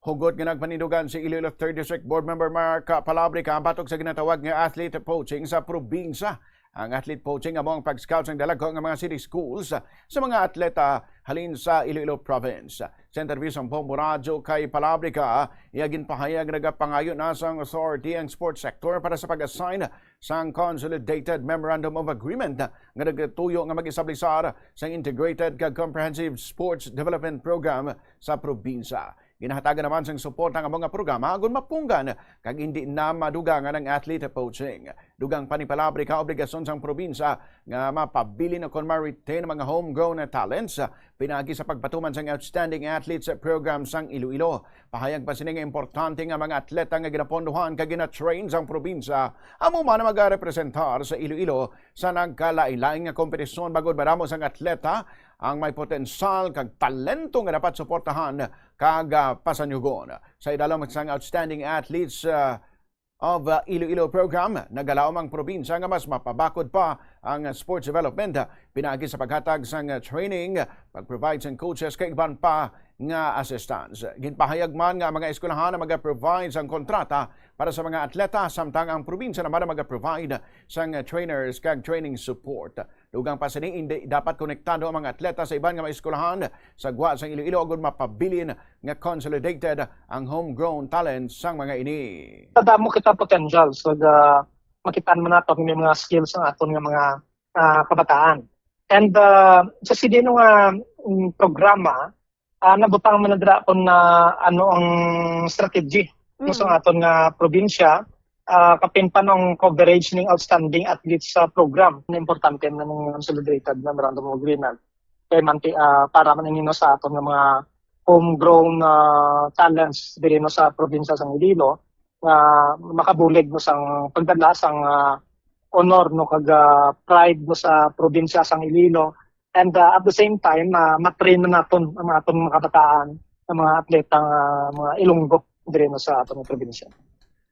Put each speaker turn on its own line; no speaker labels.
Hugot nga nagpanindugan si Iloilo 3rd District Board Member Mark Palabrica batok sa ginatawag nga athlete poaching sa probinsya. Ang athlete poaching amo ang pag-scout ng dalago ng mga city schools sa mga atleta halin sa Iloilo Province. Sa interview sa Bombo Radio kay Palabrica, iyagin pahayag nagapangayo na sang authority ang sports sector para sa pag-assign sang Consolidated Memorandum of Agreement nga nagtuyo nga mag-establisar sa Integrated Comprehensive Sports Development Program sa probinsya. Ginahatagan naman sang suporta nga mga programa agon mapunggan kag hindi na madugangan ang athlete poaching. Dugang panipalabre ka obligasyon sang probinsya nga mapabili na kon ma-retain mga homegrown talents pinagi sa pagpatuman sang Outstanding Athletes Program sang Iloilo. Pahayag pa sini nga importante nga mga atleta nga ginapondohan kag gina-train sang probinsya amo man magarepresentar sa Iloilo sa nagkalain-laing nga kompetisyon bagod madamo sang atleta ang may potensal kag talento nga dapat suportahan kag pasanyugon. Sa idalom sang Outstanding Athletes of Iloilo Program, nagalaom ang probinsya nga mas mapabakod pa ang sports development pinaagi sa paghatag sang training, pag-provide sang coaches kay iban pa nga assistance. Ginpahayag man nga mga eskwelahan na mag-provide sang kontrata para sa mga atleta samtang ang probinsya naman na mag-provide sang trainers kag training support. Dugang pa sini hindi dapat konektado ang mga atleta sa iban nga mga eskwelahan sa gwa sang Iloilo agon mapabilin nga consolidated ang homegrown talents sang mga ini.
Damo kita potential so makitaan man nato yung mga skills ng aton nga mga kabataan. And sa sidino nga programa nabutang man na kon na ano ang strategy sa aton nga probinsya kapin pa ng coverage ng outstanding athletes sa program. Importante na ng Consolidated Memorandum of Agreement kay para man nino sa aton nga mga homegrown talents diri no sa probinsya sa Iloilo makabulig no sang pagdala sang honor no kag pride no sa probinsya sang Iloilo. And at the same time, matrain na natin ang ating mga kabataan, ang mga atletang mga Ilonggo din sa ating probinsya.